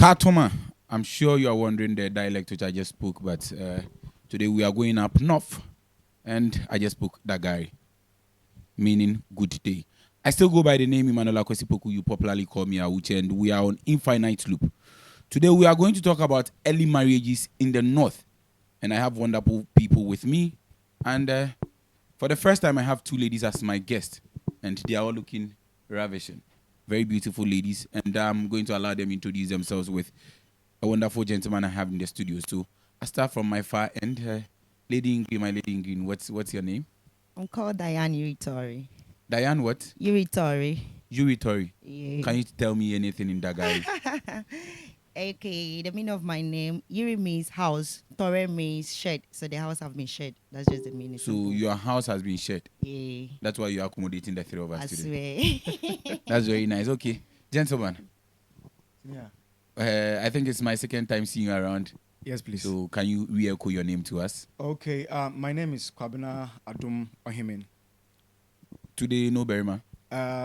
Katoma, I'm sure you are wondering the dialect which I just spoke, but today we are going up north, and I just spoke Dagari, meaning good day. I still go by the name Emmanuel Akwesipoku. You popularly call me Awukye, and we are on Infinite Loop. Today we are going to talk about early marriages in the north, and I have wonderful people with me. And for the first time, I have two ladies as my guests, and they are all looking ravishing. Very beautiful ladies, and I'm going to allow them introduce themselves with a wonderful gentleman I have in the studio. So I start from my far end. Lady in green, my lady in green. What's your name? I'm called Diane Uritori. Diane what? Uritori. Uritori. Yeah. Can you tell me anything in Dagari? Okay, the meaning of my name, Yuri means house, Tore means shed. So the house have been shed. That's just the meaning. So simple. your house has been shed. Yeah. That's why you're accommodating the three of us I today. swear. That's very nice. Okay, gentlemen. Yeah. I think it's my second time seeing you around. Yes, please. So can you re-echo your name to us? Okay. My name is Kwabena Adum Ohimin. Today, no Berima.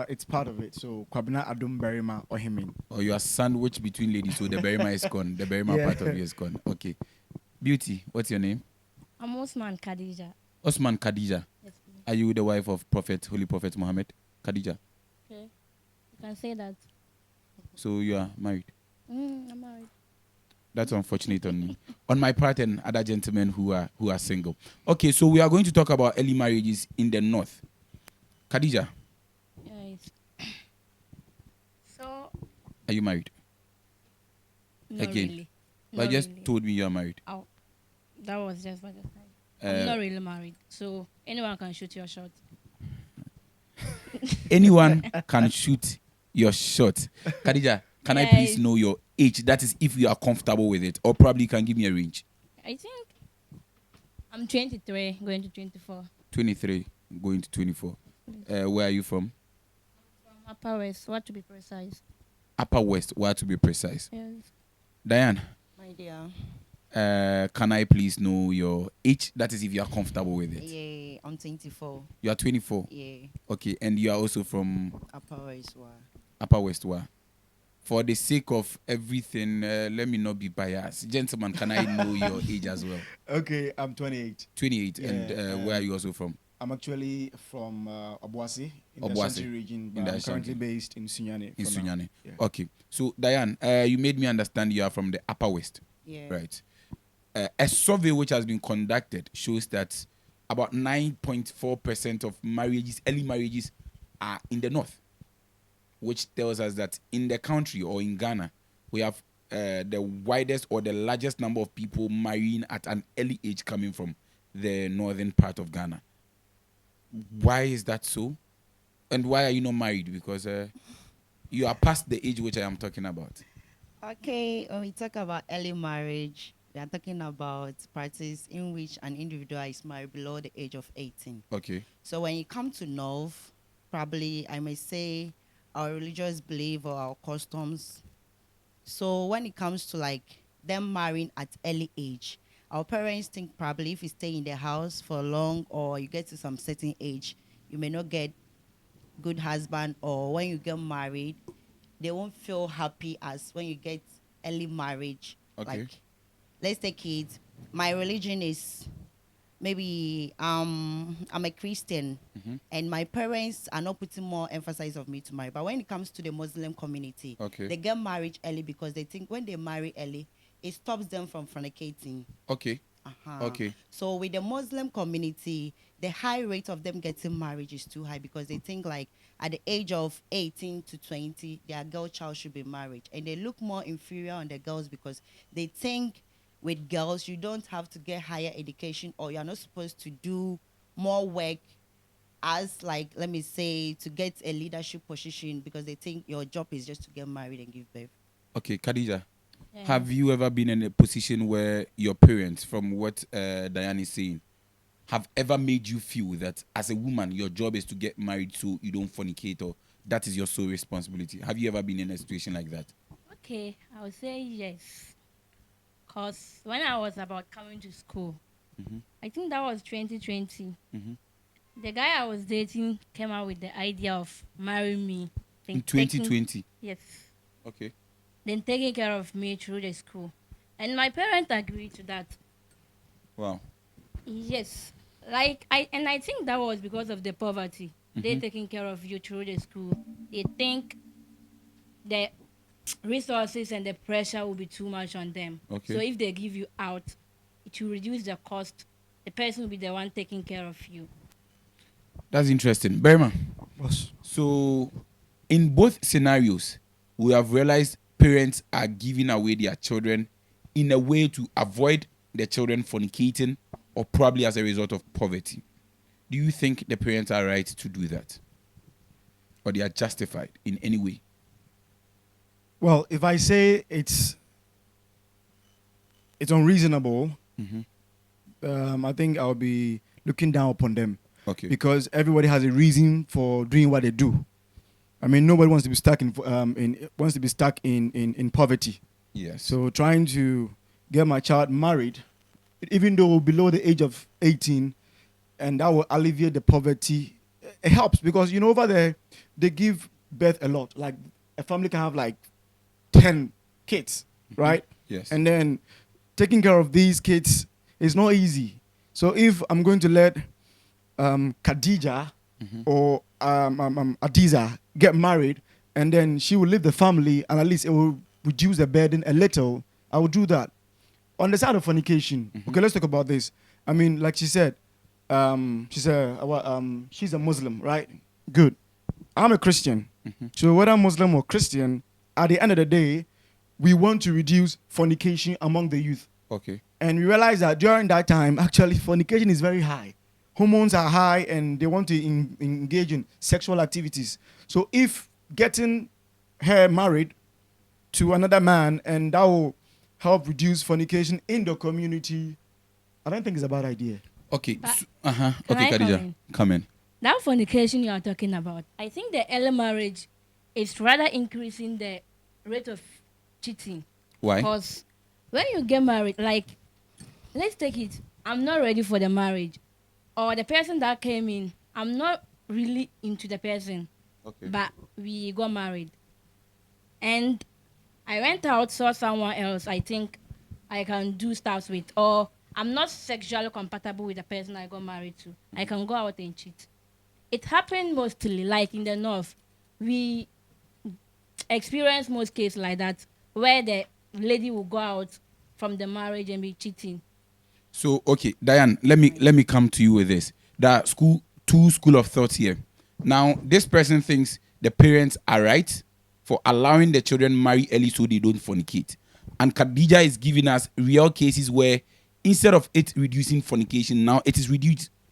It's part of it. So Kwabena Adum Berima Ohimin. Or you are sandwiched between ladies, so the Berima is gone. The Berima Yeah. part of you is gone. Okay. Beauty, what's your name? I'm Osman Khadija. Osman Khadija. Yes, please. Are you the wife of Holy Prophet Muhammad? Khadija. Okay. You can say that. So you are married. I'm married. That's unfortunate on me. On my part and other gentlemen who are single. Okay, so we are going to talk about early marriages in the north. Khadija, Yes. So, are you married? not Again. really. But Not just really. told me you are married. Oh, that was just for the time. I'm Uh, not really married. So, anyone can shoot your shot. anyone can shoot your shot. Khadija, can I please Yes. know your age? That is if you are comfortable with it. Or probably you can give me a range. I think I'm 23, going to 24. 23, going to 24. Where are you from? From Upper West, what to be precise. Upper West, where to be precise. Yes. Diane, My dear. can I please know your age? That is if you are comfortable with it. Yeah, I'm 24. You are 24. Yeah. Okay, and you are also from Upper West. Upper West. Where? For the sake of everything, let me not be biased. Gentlemen, can I know your age as well? Okay. I'm 28. 28. Yeah, And where are you also from? I'm actually from Obuasi in the Obuasi, Ashanti region, in but the I'm Ashanti. currently based in Sunyani. In for now. Sunyani. Yeah. Okay. So, Diane, you made me understand you are from the Upper West. Yeah. Right. A survey which has been conducted shows that about 9.4% of marriages, early marriages, are in the north, which tells us that in the country or in Ghana, we have the widest or the largest number of people marrying at an early age coming from the northern part of Ghana. Why is that so? And why are you not married? Because you are past the age which I am talking about. Okay, when we talk about early marriage, we are talking about practice in which an individual is married below the age of 18. Okay. So when you come to North, probably I may say our religious belief or our customs. So when it comes to like them marrying at early age, our parents think probably if you stay in the house for long or you get to some certain age, you may not get good husband, or when you get married, they won't feel happy as when you get early marriage. Okay. Like, let's take it. My religion is maybe I'm a Christian, Mhm. and my parents are not putting more emphasis of me to marry. But when it comes to the Muslim community, Okay. they get married early because they think when they marry early, it stops them from fornicating. Okay. Uh-huh. Okay. So with the Muslim community, the high rate of them getting married is too high because they think like at the age of 18 to 20, their girl child should be married. And they look more inferior on the girls because they think with girls, you don't have to get higher education or you're not supposed to do more work as like, let me say, to get a leadership position because they think your job is just to get married and give birth. Okay, Khadija. Yeah. Have you ever been in a position where your parents, from what Diane is saying, have ever made you feel that as a woman, your job is to get married so you don't fornicate, or that is your sole responsibility? Have you ever been in a situation like that? Okay, I would say yes. Because when I was about coming to school, Mhm. I think that was 2020. Mhm. The guy I was dating came out with the idea of marrying me. In Taking- 2020. Yes. Okay. then taking care of me through the school. And my parents agreed to that. Wow. Yes. I think that was because of the poverty. They taking care of you through the school. They think the resources and the pressure will be too much on them. So Okay. if they give you out, it will reduce the cost. The person will be the one taking care of you. That's interesting. Berman. Boss. So, in both scenarios, we have realized parents are giving away their children in a way to avoid the children fornicating or probably as a result of poverty. Do you think the parents are right to do that? Or they are justified in any way? Well, if I say it's unreasonable, I think I'll be looking down upon them Okay. because everybody has a reason for doing what they do. I mean, nobody wants to be stuck in poverty. Yes. So trying to get my child married, even though below the age of 18, and that will alleviate the poverty, it helps because, over there, they give birth a lot. Like, a family can have like 10 kids, right? Yes. And then taking care of these kids is not easy. So if I'm going to let Khadija or Adiza get married, and then she will leave the family, and at least it will reduce the burden a little, I will do that. On the side of fornication, okay, let's talk about this. I mean, like she said, she's a Muslim, right? Good. I'm a Christian. So whether Muslim or Christian, at the end of the day, we want to reduce fornication among the youth. Okay. And we realize that during that time, actually, fornication is very high. Hormones are high, and they want to engage in sexual activities. So if getting her married to another man, and that will help reduce fornication in the community, I don't think it's a bad idea. Okay. But- Okay, Can I come Khadija. in? Come in. That fornication you are talking about, I think the early marriage is rather increasing the rate of cheating. Why? Because when you get married, like, let's take it, I'm not ready for the marriage. Or the person that came in, I'm not really into the person, Okay. but we got married. And I went out, saw someone else I think I can do stuff with. Or I'm not sexually compatible with the person I got married to. I can go out and cheat. It happened mostly, like in the north. We experience most cases like that, where the lady will go out from the marriage and be cheating. So okay, Diane, let me come to you with this. That school of thought here. Now, this person thinks the parents are right for allowing the children marry early so they don't fornicate. And Khadija is giving us real cases where instead of it reducing fornication, now it is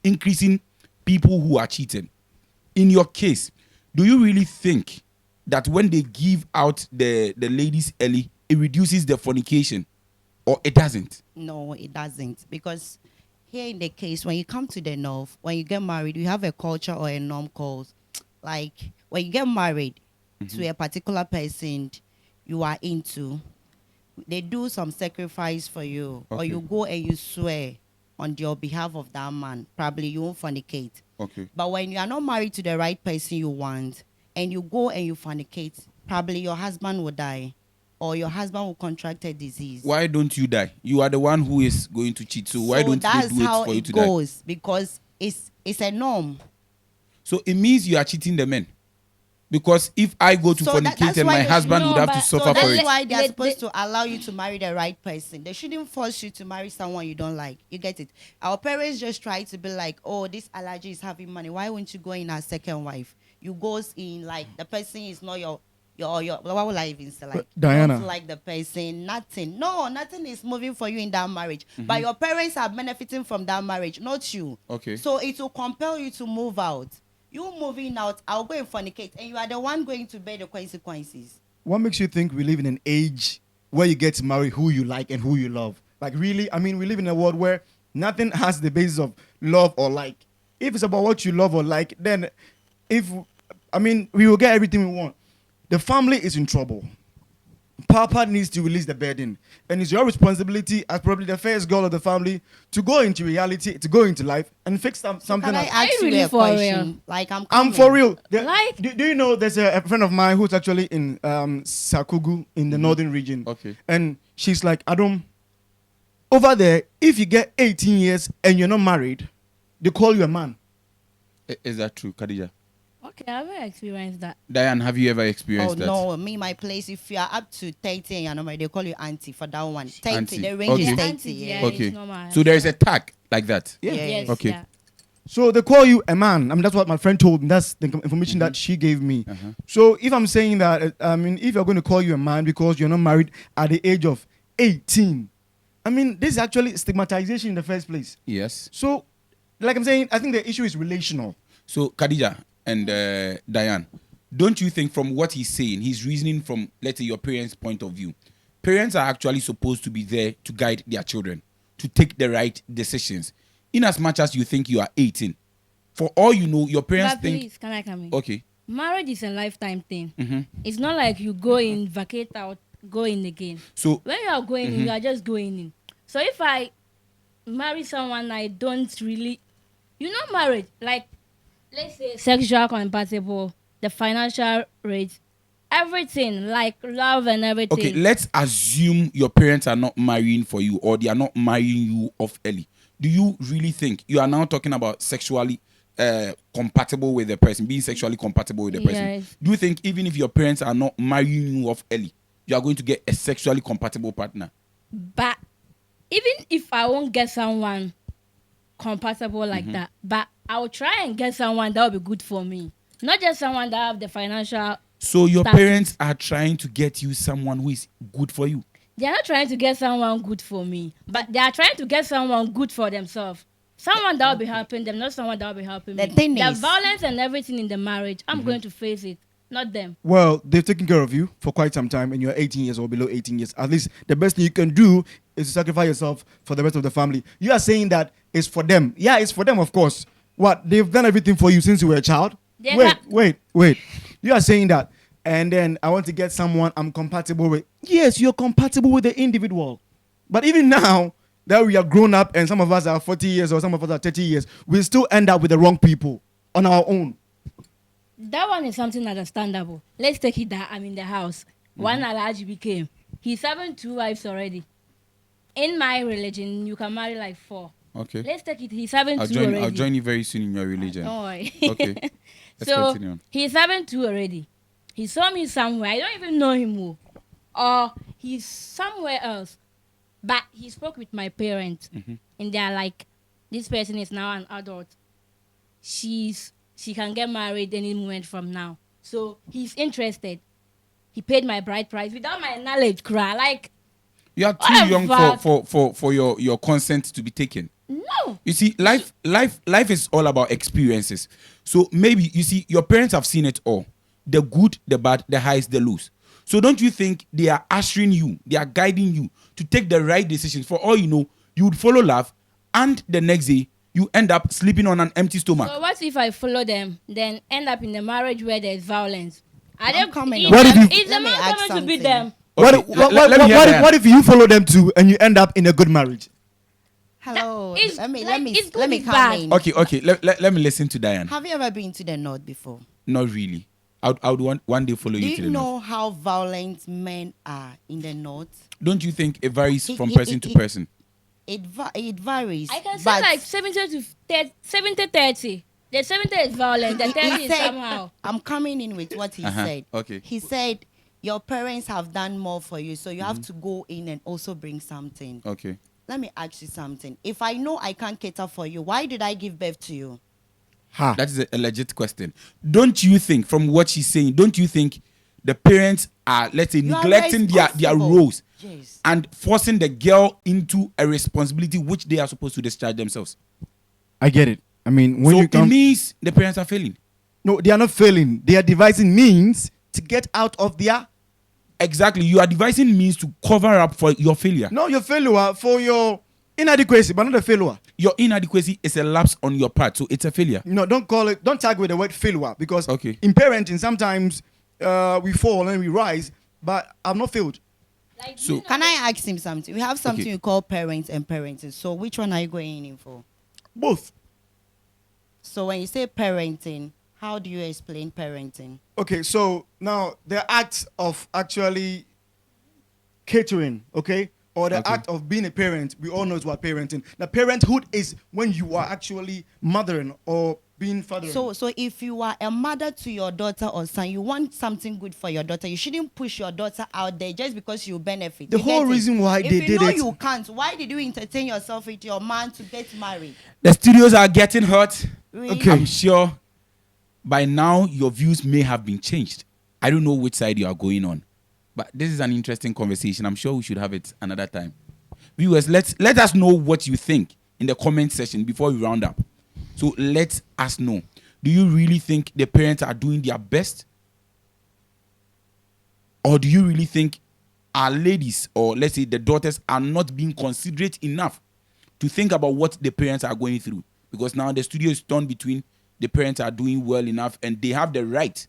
increasing people who are cheating. In your case, do you really think that when they give out the ladies early, it reduces the fornication? Or it doesn't? No, it doesn't. Because here in the case, when you come to the north, when you get married, you have a culture or a norm called, like, when you get married to a particular person you are into, they do some sacrifice for you. Or Okay. you go and you swear on your behalf of that man. Probably you won't fornicate. Okay. But when you are not married to the right person you want, and you go and you fornicate, probably your husband will die. Or your husband will contract a disease. Why don't you die? You are the one who is going to cheat. So why don't they that's do it how for you it to die? goes, because it's a norm. So it means you are cheating the men. Because if I go to So fornicate that's and why my they husband should- would No, have to but- suffer So for that's it. why they are Let- supposed to allow you to marry the right person. They shouldn't force you to marry someone you don't like. You get it? Our parents just try to be like, oh, this allergy is having money. Why won't you go in a second wife? You goes in like the person is not your what would I even say? Like, But Diana. you don't like the person, nothing. No, nothing is moving for you in that marriage. But your parents are benefiting from that marriage, not you. Okay. So it will compel you to move out. You moving out, I'll go and fornicate, and you are the one going to bear the consequences. What makes you think we live in an age where you get to marry who you like and who you love? Like, really? I mean, we live in a world where nothing has the basis of love or like. If it's about what you love or like, then we will get everything we want. The family is in trouble. Papa needs to release the burden, and it's your responsibility as probably the first girl of the family to go into reality, to go into life, and fix something. Can I up. ask you you really a for real? question? Like I'm I'm coming. for real. Like- Do you know there's a friend of mine who's actually in Sakugu in the northern region. Okay. And she's like, Adam, over there, if you get 18 years and you're not married, they call you a man. Is that true, Khadija? Okay, I've never experienced that. Diane, have you ever experienced Oh that? no, me my place. If you are up to 30 and you're not married, they call you auntie for that one. 30, Auntie. the range Okay. is Yeah, 30. auntie, Yeah. yeah. Okay. It's normal. So there is a tag like that. Yeah. Yes. Okay. Yeah. So they call you a man. I mean, that's what my friend told me. That's the information that she gave me. So if I'm saying that, I mean, if you're going to call you a man because you're not married at the age of 18, I mean, this is actually stigmatization in the first place. Yes. So, like I'm saying, I think the issue is relational. So Khadija and Diane, don't you think from what he's saying, he's reasoning from, let's say, your parents' point of view, parents are actually supposed to be there to guide their children to take the right decisions. In as much as you think you are 18, for all you know, your parents But think. please, can I come in? Okay. Marriage is a lifetime thing. Mm-hmm. It's not like you go in, vacate out, go in again. So When you are going in, you are just going in. So if I marry someone I don't really, marriage, like, let's say sexual compatible, the financial rate, everything, like love and everything. okay, let's assume your parents are not marrying for you or they are not marrying you off early. Do you really think you are now talking about sexually compatible with the person, being sexually compatible with the person? Yes. Do you think even if your parents are not marrying you off early, you are going to get a sexually compatible partner? But even if I won't get someone compatible like that, but I'll try and get someone that will be good for me. Not just someone that have the financial. So your Status. parents are trying to get you someone who is good for you. They are not trying to get someone good for me, but they are trying to get someone good for themselves. Someone that will be helping them, not someone that will be helping The me. thing The is- violence and everything in the marriage, I'm going to face it, not them. Well, they've taken care of you for quite some time, and you're 18 years or below 18 years. At least the best thing you can do is to sacrifice yourself for the rest of the family. You are saying that it's for them. Yeah, it's for them, of course. What? They've done everything for you since you were a child? They Wait. You are saying that, and then I want to get someone I'm compatible with. Yes, you're compatible with the individual. But even now that we are grown up and some of us are 40 years or some of us are 30 years, we still end up with the wrong people on our own. That one is something understandable. Let's take it that I'm in the house. One Alhaji became. He's having 2 wives already. In my religion, you can marry like 4. Okay. Let's take it. He's having 2 already. I'll join you very soon in your religion. Don't worry. Okay. Let's So continue on. he's having 2 already. He saw me somewhere. I don't even know him who. Or he's somewhere else. But he spoke with my parents. And they're like, this person is now an adult. She can get married any moment from now. So he's interested. He paid my bride price without my knowledge, cry. Like, You are too What young about- for your consent to be taken. no. You see, life is all about experiences. So maybe you see your parents have seen it all. The good, the bad, the highs, the lows. So don't you think they are ushering you, they are guiding you to take the right decisions? For all you know, you would follow love, and the next day you end up sleeping on an empty stomach. So what if I follow them, then end up in a marriage where there's violence? I'm don't coming Is What if the- you- is the Let me man ask coming to beat something. them? What, Okay, what, let me hear what, Diane. what if you follow them too and you end up in a good marriage? Hello. It's Let me like, it's good, let me it's come bad. in. Okay. Let me listen to Diane. Have you ever been to the north before? Not really. I would want one day follow Do you to you the know north. how violent men are in the north? Don't you think it varies It- from it- person it- to it- person? It varies. I can say but like 70 to 30, 70 30. The 70 is violent, the 30 is somehow. I'm coming in with what he Uh-huh, said. okay. He said your parents have done more for you, so you have Mm-hmm. to go in and also bring something. Okay. Let me ask you something. If I know I can't cater for you, why did I give birth to you? Ha. That is a legit question. Don't you think, from what she's saying, don't you think the parents are, let's say, You are neglecting their responsible. roles Yes. and forcing the girl into a responsibility which they are supposed to discharge themselves? I get it. I mean, when So you it come, means the parents are failing. no, they are not failing. They are devising means to get out of their. Exactly. You are devising means to cover up for your failure. No, your failure for your inadequacy, but not a failure. Your inadequacy is a lapse on your part, so it's a failure. No, don't call it. Don't tag with the word failure because Okay. in parenting sometimes we fall and we rise, but I've not failed. Like, So- Can I ask him something? We have something Okay. we call parents and parenting. So which one are you going in for? Both. So when you say parenting, how do you explain parenting? Okay, so now the act of actually catering, okay, or the Okay. act of being a parent, we all know what parenting. The parenthood is when you are actually mothering or being fathering. So if you are a mother to your daughter or son, you want something good for your daughter, you shouldn't push your daughter out there just because you benefit. The You whole get it? reason why if they you did know it- you can't, why did you entertain yourself with your man to get married? The studios are getting hot. Really? Okay. I'm sure by now your views may have been changed. I don't know which side you are going on, but this is an interesting conversation. I'm sure we should have it another time. Viewers, let us know what you think in the comment section before we round up. So let us know. Do you really think the parents are doing their best? Or do you really think our ladies, or let's say the daughters, are not being considerate enough to think about what the parents are going through? Because now the studio is torn between the parents are doing well enough and they have the right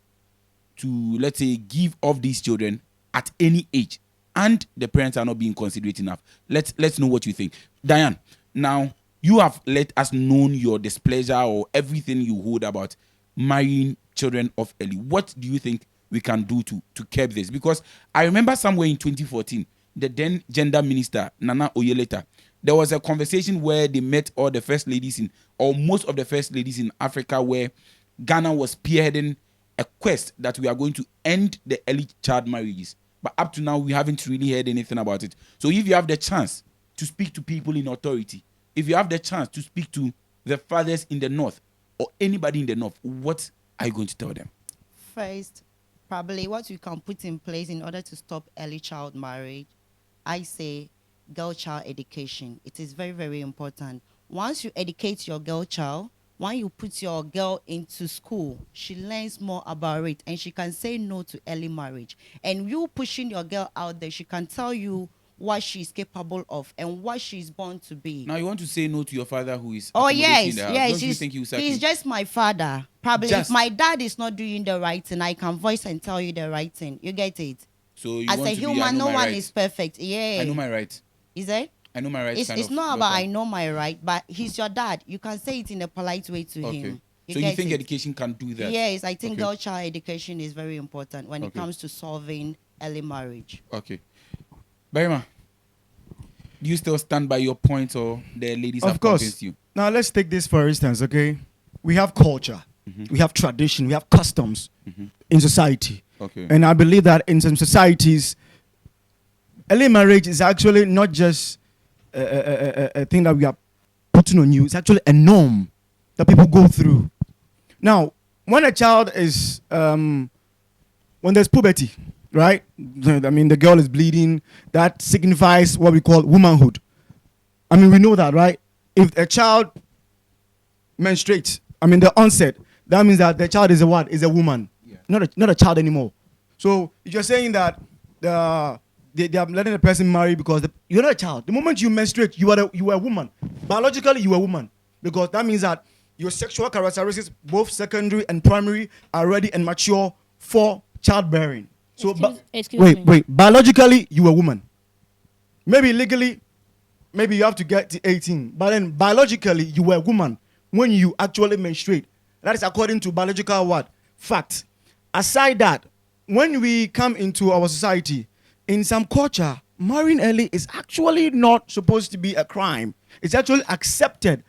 to, let's say, give off these children at any age, and the parents are not being considerate enough. Let's know what you think. Diane, now you have let us know your displeasure or everything you hold about marrying children off early. What do you think we can do to curb this? Because I remember somewhere in 2014, the then gender minister, Nana Oyeleta, there was a conversation where they met all the first ladies in, or most of the first ladies in Africa, where Ghana was spearheading a quest that we are going to end the early child marriages. But up to now, we haven't really heard anything about it. So if you have the chance to speak to people in authority, if you have the chance to speak to the fathers in the north or anybody in the north, what are you going to tell them? First, probably what we can put in place in order to stop early child marriage, I say girl child education. It is very, very important. Once you educate your girl child, when you put your girl into school, she learns more about it and she can say no to early marriage. And you pushing your girl out there, she can tell you what she's capable of and what she's born to be. Now you want to say no to your father who is Oh accommodating yes, in the house. yes. Don't you think he will sack He's you? just my father. Probably Just. if my dad is not doing the right thing, I can voice and tell you the right thing. You get it? So you As want a to be, I human, know no my one right. is perfect. Yeah. I know my right. Is it? I know my right. It's not about I know my right, but he's your dad. You can say it in a polite way to Okay. him. So you get think it? education can do that? Yes, I think Okay. girl child education is very important when it Okay. comes to solving early marriage. Okay. Barima, do you still stand by your point, or the ladies Of have course. convinced you? Now let's take this for instance, okay? We have culture, we have tradition, we have customs in society. Okay. And I believe that in some societies, early marriage is actually not just a thing that we are putting on you. It's actually a norm that people go through. Now, when a child is, when there's puberty, right? I mean, the girl is bleeding. That signifies what we call womanhood. I mean, we know that, right? If a child menstruates, I mean, the onset, that means that the child is a what? Is a woman, Yeah. not a child anymore. So if you're saying that they are letting the person marry because you're not a child. The moment you menstruate, you are a woman. Biologically, you are a woman, because that means that your sexual characteristics, both secondary and primary, are ready and mature for childbearing. So, Excuse me. wait. Biologically, you are a woman. Maybe legally, maybe you have to get to 18. But then biologically, you were a woman when you actually menstruate. That is according to biological what? Fact. Aside that, when we come into our society, in some culture, marrying early is actually not supposed to be a crime. It's actually accepted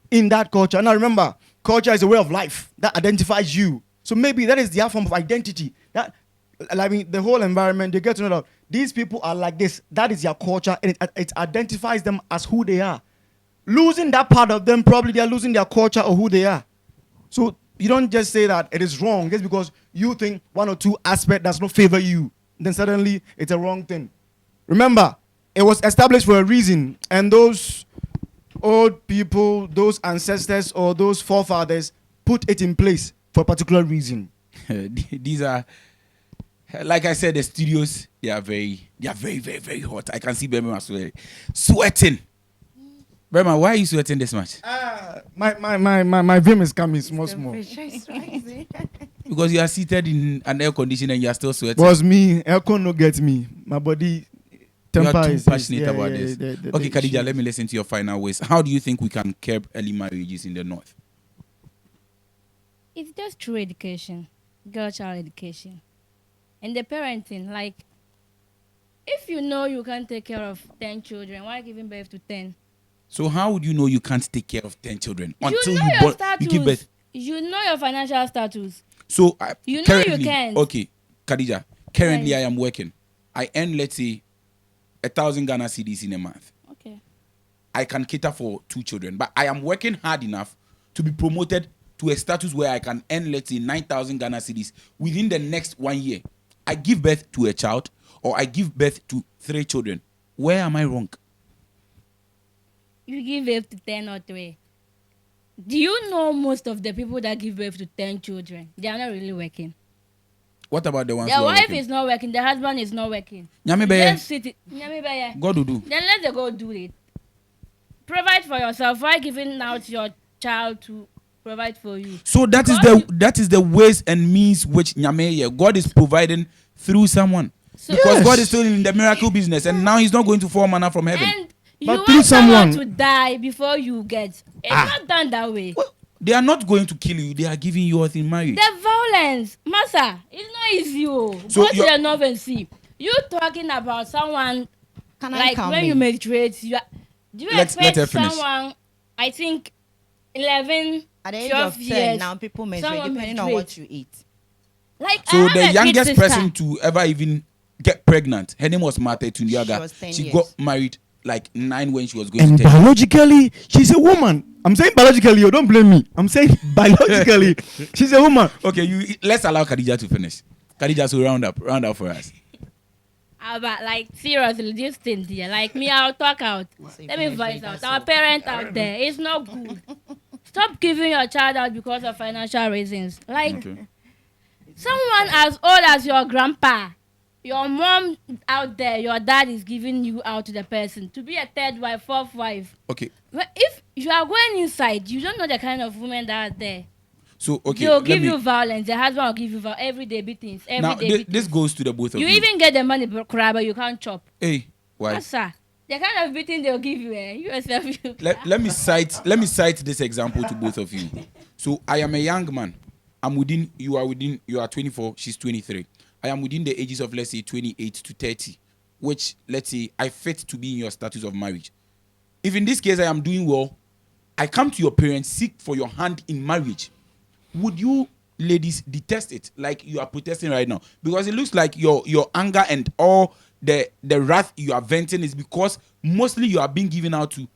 in that culture. Now remember, culture is a way of life that identifies you. So maybe that is their form of identity. That, I mean, the whole environment, they get to know that these people are like this. That is their culture, and it identifies them as who they are. Losing that part of them, probably they are losing their culture or who they are. So you don't just say that it is wrong just because you think one or two aspect does not favor you. Then suddenly it's a wrong thing. Remember, it was established for a reason, and those old people, those ancestors or those forefathers put it in place for a particular reason. These are, like I said, the studios, they are very, very hot. I can see Berman sweating. Berman, why are you sweating this much? My vim is coming small. Because you are seated in an air conditioner and you are still sweating. Was me, aircon no get me. My body You temper are too is passionate yeah, about yeah, this. the Okay, Khadija, let issues. me listen to your final ways. How do you think we can curb early marriages in the north? It's just through education, girl child education, and the parenting. Like, if you know you can't take care of 10 children, why giving birth to 10? So how would you know you can't take care of 10 children You until know you your you give birth? status. You know your financial status. So You know you currently, can't. okay, Khadija, currently Right. I am working. I earn, let's say, 1,000 Ghana cedis in a month. Okay. I can cater for 2 children, but I am working hard enough to be promoted to a status where I can earn, let's say, 9,000 Ghana cedis within the next 1 year. I give birth to a child, or I give birth to 3 children. Where am I wrong? You give birth to 10 or 3. Do you know most of the people that give birth to 10 children? They are not really working. What about the ones Their who are wife working? is not working. The husband is not working. Nyame beye. Just sit it. Nyame beye. God will do. Then let them go do it. Provide for yourself. Why giving out your child to provide for you? So that is the ways and means which Nyame, God is providing through someone. So- Because Yes. God is still in the miracle business, and now He's not going to fall manna from heaven. And you But want through someone someone- to die before you get. It's not done that way. Well, they are not going to kill you; they are giving you earth in marriage. The violence, Massa, it's not easy. So Go to you're- the north and see. You talking about someone Can I like come when you in? menstruate, do you Let expect her finish. someone, I think, 11, At the age 12 of 10, years, now people menstruate someone depending on menstruate. what you eat. Like, I So have the a kid youngest sister. person to ever even get pregnant, her name was Martha She Tundiaga. was 10 She years. got married like 9 when she was going And to 10. biologically, she's a woman. I'm saying biologically, you don't blame me. I'm saying biologically, she's a woman. Okay, let's allow Khadija to finish. Khadija, so round up for us. But like seriously, this thing here, like me, I'll talk out. So Let me if you voice menstruate, out. that's Our all. parent out there, it's not good. Stop giving your child out because of financial reasons. Like Okay. someone as old as your grandpa, your mom out there, your dad is giving you out to the person to be a third wife, fourth wife. Okay. But if you are going inside, you don't know the kind of women that are there. So okay. They'll let give me, you violence. The husband will give you everyday beatings. now Everyday beatings. this goes to the both of You you. even get the money, but you can't chop. Hey, why? Yes, sir. The kind of beating they'll give you, you yourself, you Let me cite this example to both of you. So I am a young man. You are 24, she's 23. I am within the ages of, let's say, 28 to 30, which, let's say, I fit to be in your status of marriage. If in this case I am doing well, I come to your parents, seek for your hand in marriage. Would you ladies detest it like you are protesting right now? Because it looks like your anger and all the wrath you are venting is because mostly you are being given out to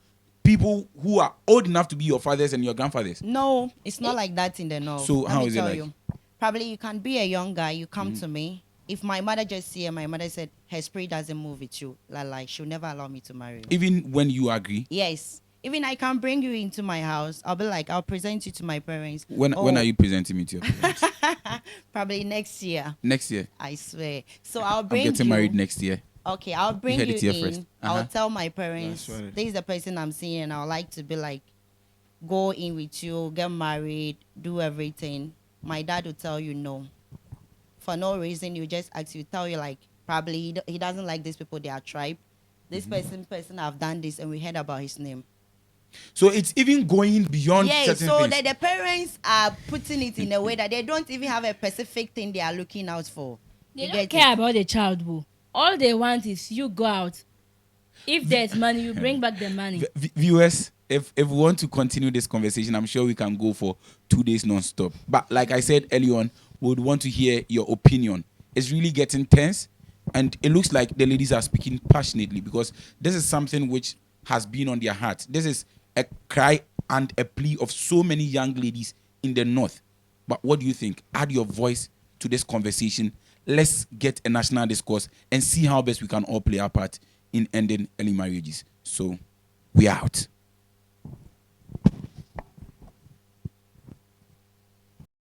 people who are old enough to be your fathers and your grandfathers. No, it's not like that in the north. So Let how me is it tell like? you. Probably you can be a young guy, you come to me. If my mother just see her, my mother said her spirit doesn't move with you. Like she'll never allow me to marry you. Even when you agree. Yes. Even I can bring you into my house. I'll be like, I'll present you to my parents. When Oh, are you presenting me to your parents? Probably next year. Next year. I swear. So I'll I'm bring getting you. married next year. Okay, I'll bring heard you it here in. first. I'll Uh-huh. tell my parents, That's right. this is the person I'm seeing, and I would like to be like, go in with you, get married, do everything. My dad will tell you no. For no reason, you just ask you, tell you like, probably he doesn't like these people, they are tribe. This person have done this, and we heard about his name. So it's even going beyond Yeah, certain so things. the parents are putting it in a way that they don't even have a specific thing they are looking out for. They You don't get care it? about the child, boo. All they want is you go out. If there's money, you bring back the money. Viewers, if we want to continue this conversation, I'm sure we can go for 2 days non-stop. But like I said early on, we would want to hear your opinion. It's really getting tense, and it looks like the ladies are speaking passionately because this is something which has been on their heart. This is a cry and a plea of so many young ladies in the north. But what do you think? Add your voice to this conversation. Let's get a national discourse and see how best we can all play our part in ending early marriages. So, we are out.